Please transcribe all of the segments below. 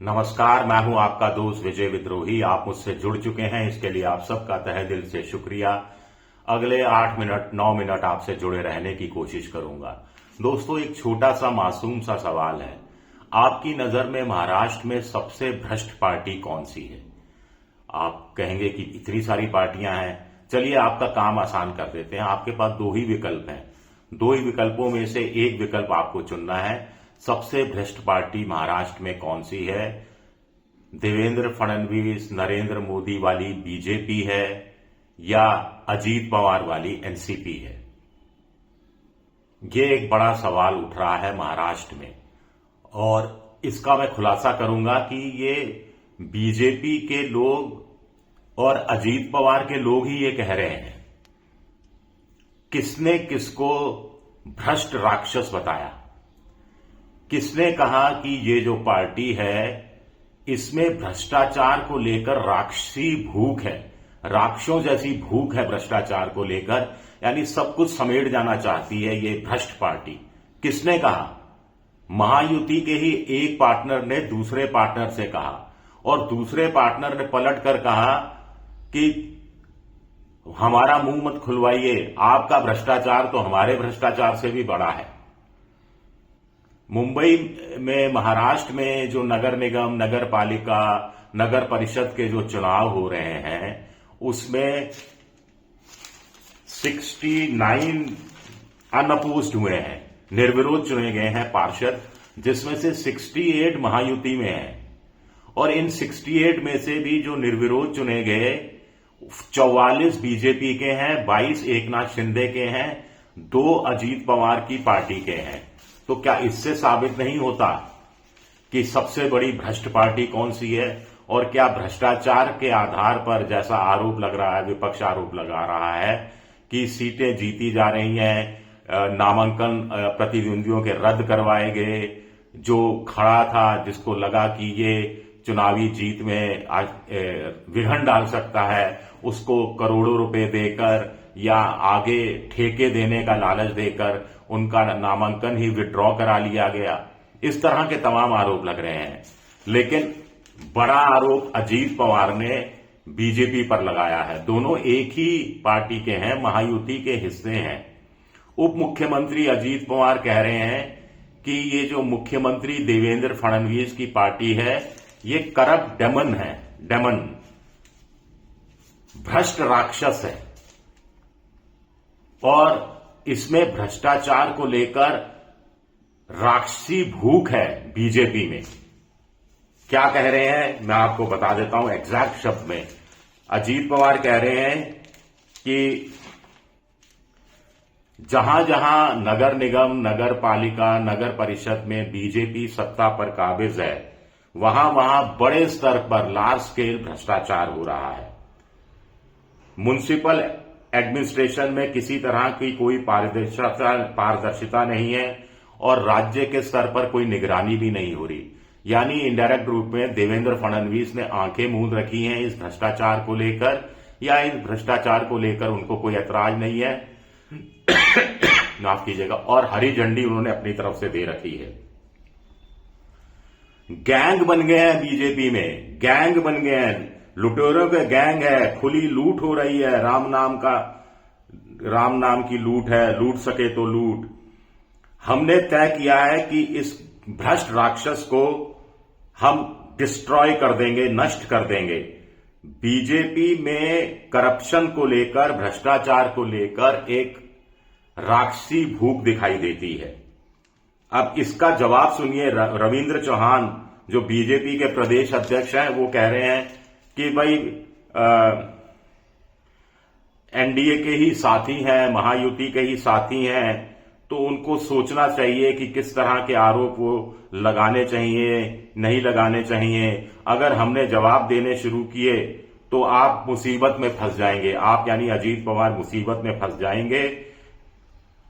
नमस्कार, मैं हूं आपका दोस्त विजय विद्रोही। आप मुझसे जुड़ चुके हैं, इसके लिए आप सबका तहे दिल से शुक्रिया। अगले 8 मिनट 9 मिनट आपसे जुड़े रहने की कोशिश करूंगा। दोस्तों, एक छोटा सा मासूम सा सवाल है। आपकी नजर में महाराष्ट्र में सबसे भ्रष्ट पार्टी कौन सी है? आप कहेंगे कि इतनी सारी पार्टियां हैं। चलिए, आपका काम आसान कर देते हैं। आपके पास दो ही विकल्प हैं। दो ही विकल्पों में से एक विकल्प आपको चुनना है। सबसे भ्रष्ट पार्टी महाराष्ट्र में कौन सी है? देवेंद्र फडणवीस नरेंद्र मोदी वाली बीजेपी है या अजीत पवार वाली एनसीपी है? ये एक बड़ा सवाल उठ रहा है महाराष्ट्र में, और इसका मैं खुलासा करूंगा कि ये बीजेपी के लोग और अजीत पवार के लोग ही ये कह रहे हैं। किसने किसको भ्रष्ट राक्षस बताया? किसने कहा कि ये जो पार्टी है इसमें भ्रष्टाचार को लेकर राक्षसी भूख है, राक्षसों जैसी भूख है भ्रष्टाचार को लेकर, यानी सब कुछ समेट जाना चाहती है ये भ्रष्ट पार्टी? किसने कहा? महायुति के ही एक पार्टनर ने दूसरे पार्टनर से कहा, और दूसरे पार्टनर ने पलट कर कहा कि हमारा मुंह मत खुलवाइए, आपका भ्रष्टाचार तो हमारे भ्रष्टाचार से भी बड़ा है। मुंबई में, महाराष्ट्र में जो नगर निगम, नगर पालिका, नगर परिषद के जो चुनाव हो रहे हैं उसमें 69 अनअपोज्ड हुए हैं, निर्विरोध चुने गए हैं पार्षद, जिसमें से 68 महायुति में हैं। और इन 68 में से भी जो निर्विरोध चुने गए 44 बीजेपी के हैं, 22 एकनाथ शिंदे के हैं, 2 अजीत पवार की पार्टी के हैं। तो क्या इससे साबित नहीं होता कि सबसे बड़ी भ्रष्ट पार्टी कौन सी है? और क्या भ्रष्टाचार के आधार पर, जैसा आरोप लग रहा है, विपक्ष आरोप लगा रहा है कि सीटें जीती जा रही हैं, नामांकन प्रतिद्वंदियों के रद्द करवाए गए, जो खड़ा था जिसको लगा कि ये चुनावी जीत में विघन डाल सकता है, उसको करोड़ों रुपए देकर या आगे ठेके देने का लालच देकर उनका नामांकन ही विड्रॉ करा लिया गया। इस तरह के तमाम आरोप लग रहे हैं। लेकिन बड़ा आरोप अजीत पवार ने बीजेपी पर लगाया है। दोनों एक ही पार्टी के हैं, महायुति के हिस्से हैं। उप मुख्यमंत्री अजीत पवार कह रहे हैं कि ये जो मुख्यमंत्री देवेंद्र फडणवीस की पार्टी है ये करप्ट डेमन है, डेमन, भ्रष्ट राक्षस है, और इसमें भ्रष्टाचार को लेकर राक्षसी भूख है बीजेपी में। क्या कह रहे हैं मैं आपको बता देता हूं एग्जैक्ट शब्द में। अजीत पवार कह रहे हैं कि जहां जहां नगर निगम, नगर पालिका, नगर परिषद में बीजेपी सत्ता पर काबिज है, वहां वहां बड़े स्तर पर लार्ज स्केल भ्रष्टाचार हो रहा है। म्युनिसिपल एडमिनिस्ट्रेशन में किसी तरह की कोई पारदर्शिता नहीं है, और राज्य के स्तर पर कोई निगरानी भी नहीं हो रही। यानी इनडायरेक्ट रूप में देवेंद्र फडणवीस ने आंखें मूंद रखी हैं इस भ्रष्टाचार को लेकर, या इस भ्रष्टाचार को लेकर उनको कोई ऐतराज नहीं है माफ कीजिएगा, और हरी झंडी उन्होंने अपनी तरफ से दे रखी है। गैंग बन गए हैं बीजेपी में, गैंग बन गए हैं, लुटेरों के गैंग है, खुली लूट हो रही है, राम नाम की लूट है, लूट सके तो लूट। हमने तय किया है कि इस भ्रष्ट राक्षस को हम डिस्ट्रॉय कर देंगे, नष्ट कर देंगे। बीजेपी में करप्शन को लेकर, भ्रष्टाचार को लेकर एक राक्षसी भूख दिखाई देती है। अब इसका जवाब सुनिए। रविंद्र चौहान जो बीजेपी के प्रदेश अध्यक्ष हैं वो कह रहे हैं कि भाई एनडीए के ही साथी हैं, महायुति के ही साथी हैं, तो उनको सोचना चाहिए कि किस तरह के आरोप वो लगाने चाहिए, नहीं लगाने चाहिए। अगर हमने जवाब देने शुरू किए तो आप मुसीबत में फंस जाएंगे, आप यानी अजीत पवार मुसीबत में फंस जाएंगे।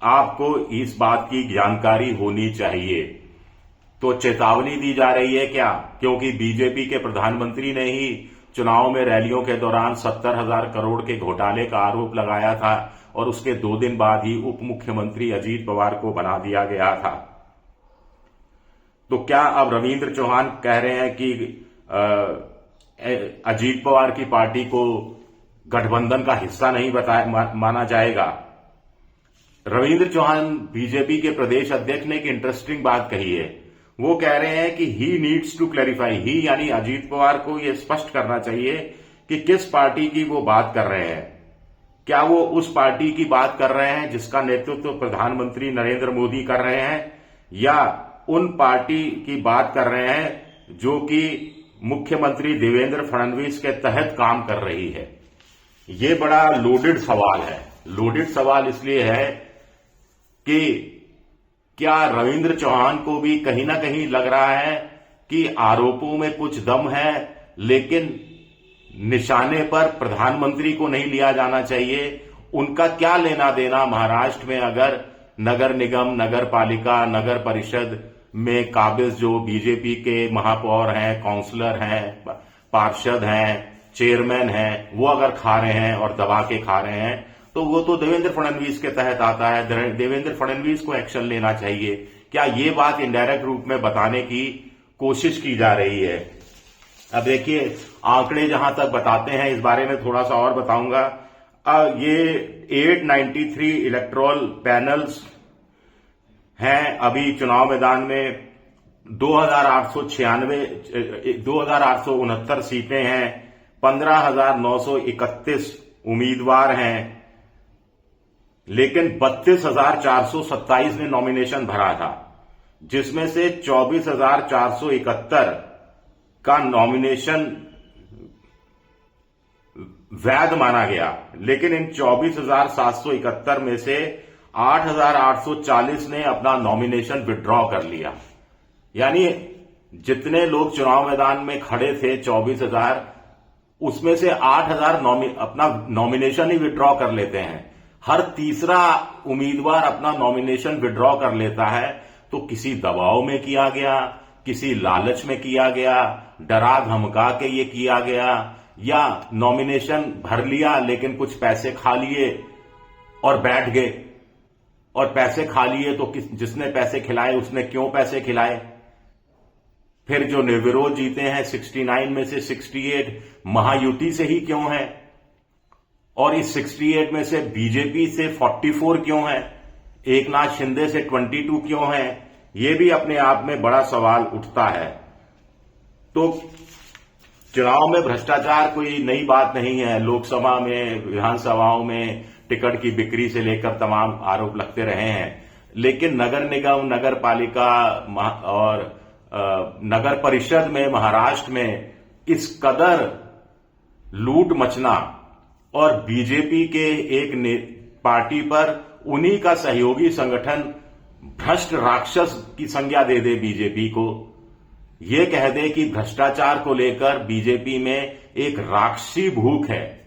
आपको इस बात की जानकारी होनी चाहिए। तो चेतावनी दी जा रही है क्या? क्योंकि बीजेपी के प्रधानमंत्री ने ही चुनाव में रैलियों के दौरान 70,000 करोड़ के घोटाले का आरोप लगाया था, और उसके 2 दिन बाद ही उप मुख्यमंत्री अजीत पवार को बना दिया गया था। तो क्या अब रविंद्र चौहान कह रहे हैं कि अजीत पवार की पार्टी को गठबंधन का हिस्सा नहीं माना जाएगा? रविंद्र चौहान बीजेपी के प्रदेश अध्यक्ष ने एक इंटरेस्टिंग बात कही है। वो कह रहे हैं कि ही नीड्स टू क्लैरिफाई, ही यानी अजीत पवार को यह स्पष्ट करना चाहिए कि किस पार्टी की वो बात कर रहे हैं। क्या वो उस पार्टी की बात कर रहे हैं जिसका नेतृत्व प्रधानमंत्री नरेंद्र मोदी कर रहे हैं, या उन पार्टी की बात कर रहे हैं जो कि मुख्यमंत्री देवेंद्र फडणवीस के तहत काम कर रही है? ये बड़ा लोडेड सवाल है। लोडेड सवाल इसलिए है कि क्या रविंद्र चौहान को भी कहीं ना कहीं लग रहा है कि आरोपों में कुछ दम है, लेकिन निशाने पर प्रधानमंत्री को नहीं लिया जाना चाहिए? उनका क्या लेना देना महाराष्ट्र में अगर नगर निगम, नगर पालिका, नगर परिषद में काबिज जो बीजेपी के महापौर हैं, काउंसलर हैं, पार्षद हैं, चेयरमैन हैं, वो अगर खा रहे हैं और दबा के खा रहे हैं, तो वो तो देवेंद्र फडणवीस के तहत आता है। देवेंद्र फडणवीस को एक्शन लेना चाहिए। क्या ये बात इनडायरेक्ट रूप में बताने की कोशिश की जा रही है? अब देखिए, आंकड़े जहां तक बताते हैं, इस बारे में थोड़ा सा और बताऊंगा। ये 893 इलेक्टोरल पैनल्स हैं अभी चुनाव मैदान में। 2869 सीटें हैं, 15,931 उम्मीदवार हैं, लेकिन 32,427 ने नॉमिनेशन भरा था, जिसमें से 24,471 का नॉमिनेशन वैध माना गया। लेकिन इन 24,771 में से 8,840 ने अपना नॉमिनेशन विड्रॉ कर लिया। यानी जितने लोग चुनाव मैदान में खड़े थे 24,000, उसमें से 8,000 अपना नॉमिनेशन ही विड्रॉ कर लेते हैं। हर तीसरा उम्मीदवार अपना नॉमिनेशन विड्रॉ कर लेता है। तो किसी दबाव में किया गया, किसी लालच में किया गया, डरा धमका के ये किया गया, या नॉमिनेशन भर लिया लेकिन कुछ पैसे खा लिए और बैठ गए। और पैसे खा लिए तो जिसने पैसे खिलाए उसने क्यों पैसे खिलाए? फिर जो निर्विरोध जीते हैं 69 में से 68 महायुति से ही क्यों है? और इस 68 में से बीजेपी से 44 क्यों है? एकनाथ शिंदे से 22 क्यों है? यह भी अपने आप में बड़ा सवाल उठता है। तो चुनाव में भ्रष्टाचार कोई नई बात नहीं है। लोकसभा में, विधानसभाओं में टिकट की बिक्री से लेकर तमाम आरोप लगते रहे हैं। लेकिन नगर निगम, नगर पालिका और नगर परिषद में महाराष्ट्र में इस कदर लूट मचना और बीजेपी के एक पार्टी पर उन्हीं का सहयोगी संगठन भ्रष्ट राक्षस की संज्ञा दे दे बीजेपी को, ये कह दे कि भ्रष्टाचार को लेकर बीजेपी में एक राक्षसी भूख है,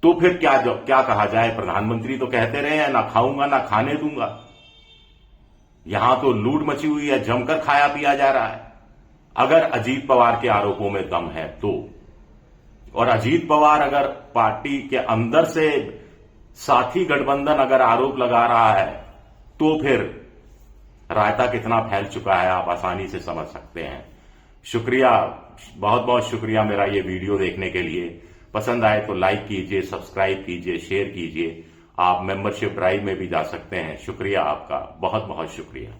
तो फिर क्या कहा जाए? प्रधानमंत्री तो कहते रहे हैं ना खाऊंगा ना खाने दूंगा। यहां तो लूट मची हुई है, जमकर खाया पिया जा रहा है। अगर अजीत पवार के आरोपों में दम है तो, और अजीत पवार अगर पार्टी के अंदर से साथी गठबंधन अगर आरोप लगा रहा है, तो फिर रायता कितना फैल चुका है आप आसानी से समझ सकते हैं। शुक्रिया, बहुत बहुत शुक्रिया मेरा ये वीडियो देखने के लिए। पसंद आए तो लाइक कीजिए, सब्सक्राइब कीजिए, शेयर कीजिए। आप मेंबरशिप ड्राइव में भी जा सकते हैं। शुक्रिया आपका, बहुत बहुत शुक्रिया।